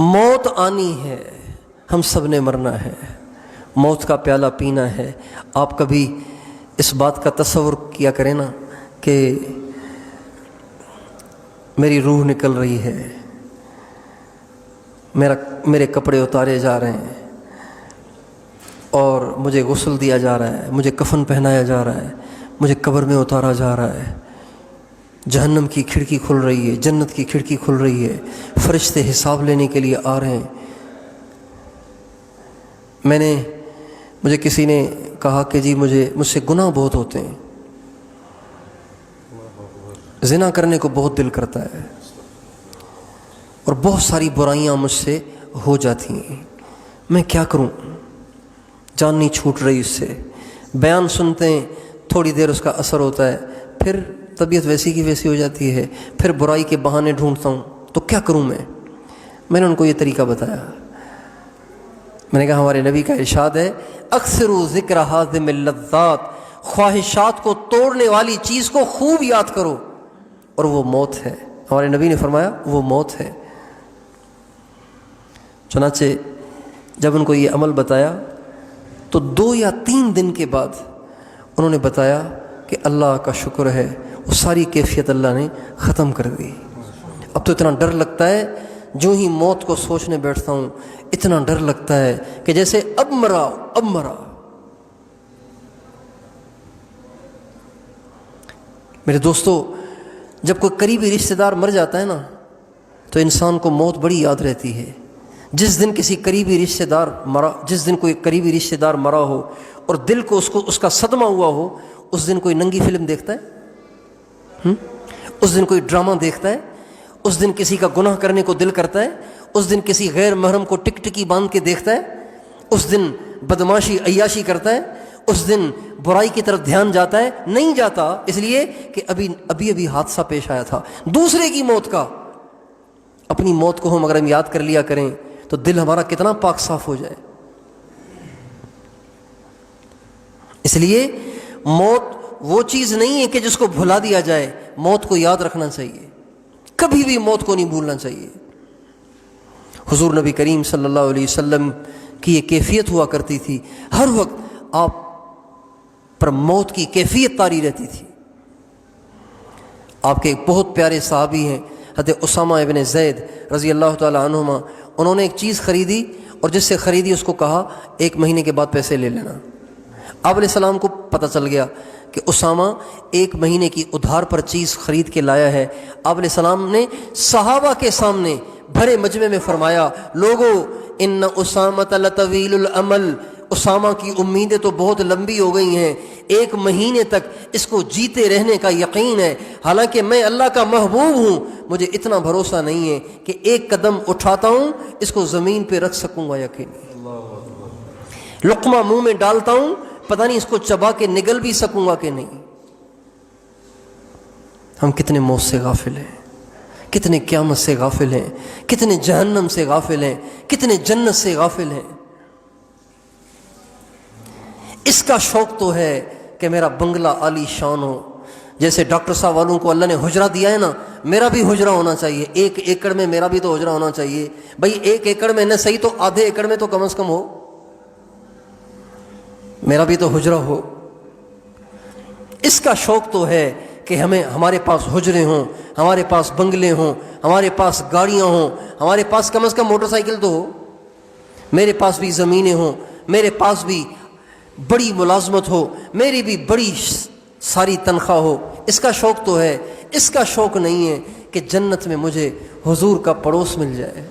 موت آنی ہے، ہم سب نے مرنا ہے، موت کا پیالہ پینا ہے۔ آپ کبھی اس بات کا تصور کیا کریں نا کہ میری روح نکل رہی ہے، میرے کپڑے اتارے جا رہے ہیں اور مجھے غسل دیا جا رہا ہے، مجھے کفن پہنایا جا رہا ہے، مجھے قبر میں اتارا جا رہا ہے، جہنم کی کھڑکی کھل رہی ہے، جنت کی کھڑکی کھل رہی ہے، فرشتے حساب لینے کے لیے آ رہے ہیں۔ مجھے کسی نے کہا کہ جی مجھ سے گناہ بہت ہوتے ہیں، زنا کرنے کو بہت دل کرتا ہے اور بہت ساری برائیاں مجھ سے ہو جاتی ہیں، میں کیا کروں؟ جان نہیں چھوٹ رہی اس سے۔ بیان سنتے ہیں، تھوڑی دیر اس کا اثر ہوتا ہے، پھر طبیعت ویسی کی ویسی ہو جاتی ہے، پھر برائی کے بہانے ڈھونڈتا ہوں، تو کیا کروں میں نے ان کو یہ طریقہ بتایا۔ میں نے کہا ہمارے نبی کا ارشاد ہے اکثروا ذکر ہاضم اللذات، خواہشات کو توڑنے والی چیز کو خوب یاد کرو، اور وہ موت ہے۔ ہمارے نبی نے فرمایا وہ موت ہے۔ چنانچہ جب ان کو یہ عمل بتایا تو 2 یا 3 دن کے بعد انہوں نے بتایا کہ اللہ کا شکر ہے، وہ ساری کیفیت اللہ نے ختم کر دی۔ اب تو اتنا ڈر لگتا ہے، جو ہی موت کو سوچنے بیٹھتا ہوں اتنا ڈر لگتا ہے کہ جیسے اب مرا۔ میرے دوستو، جب کوئی قریبی رشتہ دار مر جاتا ہے نا تو انسان کو موت بڑی یاد رہتی ہے۔ جس دن کوئی قریبی رشتہ دار مرا ہو اور دل کو اس کا صدمہ ہوا ہو، اس دن کوئی ننگی فلم دیکھتا ہے؟ اس دن کوئی ڈرامہ دیکھتا ہے؟ اس دن کسی کا گناہ کرنے کو دل کرتا ہے؟ اس دن کسی غیر محرم کو ٹکی باندھ کے دیکھتا ہے؟ اس دن بدماشی عیاشی کرتا ہے؟ اس دن برائی کی طرف دھیان جاتا ہے؟ نہیں جاتا، اس لیے کہ ابھی حادثہ پیش آیا تھا دوسرے کی موت کا۔ اپنی موت کو ہم اگر یاد کر لیا کریں تو دل ہمارا کتنا پاک صاف ہو جائے۔ اس لیے موت وہ چیز نہیں ہے کہ جس کو بھلا دیا جائے، موت کو یاد رکھنا چاہیے، کبھی بھی موت کو نہیں بھولنا چاہیے۔ حضور نبی کریم صلی اللہ علیہ وسلم کی یہ کیفیت ہوا کرتی تھی، ہر وقت آپ پر موت کی کیفیت طاری رہتی تھی۔ آپ کے ایک بہت پیارے صحابی ہیں حضرت اسامہ ابن زید رضی اللہ تعالی عنہما، انہوں نے ایک چیز خریدی اور جس سے خریدی اس کو کہا 1 مہینے کے بعد پیسے لے لینا۔ آپ علیہ السلام کو پتہ چل گیا کہ اسامہ 1 مہینے کی ادھار پر چیز خرید کے لایا ہے۔ آپ علیہ السلام نے صحابہ کے سامنے بھرے مجمع میں فرمایا، لوگو ان اسامۃ لطویل الامل، اسامہ کی امیدیں تو بہت لمبی ہو گئی ہیں، 1 مہینے تک اس کو جیتے رہنے کا یقین ہے، حالانکہ میں اللہ کا محبوب ہوں، مجھے اتنا بھروسہ نہیں ہے کہ 1 قدم اٹھاتا ہوں اس کو زمین پہ رکھ سکوں گا یا کہ نہیں، لقمہ منہ میں ڈالتا ہوں پتہ نہیں اس کو چبا کے نگل بھی سکوں گا کہ نہیں۔ ہم کتنے موت سے غافل ہیں، کتنے قیامت سے غافل ہیں، کتنے جہنم سے غافل ہیں، کتنے جنت سے غافل ہیں۔ اس کا شوق تو ہے کہ میرا بنگلہ عالی شان ہو، جیسے ڈاکٹر صاحب والوں کو اللہ نے حجرہ دیا ہے نا، میرا بھی حجرہ ہونا چاہیے، 1 ایکڑ میں میرا بھی تو حجرہ ہونا چاہیے۔ بھائی 1 ایکڑ میں نہ صحیح تو آدھے ایکڑ میں تو کم از کم ہو، میرا بھی تو حجرہ ہو۔ اس کا شوق تو ہے کہ ہمارے پاس حجرے ہوں، ہمارے پاس بنگلے ہوں، ہمارے پاس گاڑیاں ہوں، ہمارے پاس کم از کم موٹر سائیکل تو ہو، میرے پاس بھی زمینیں ہوں، میرے پاس بھی بڑی ملازمت ہو، میری بھی بڑی ساری تنخواہ ہو۔ اس کا شوق تو ہے، اس کا شوق نہیں ہے کہ جنت میں مجھے حضور کا پڑوس مل جائے۔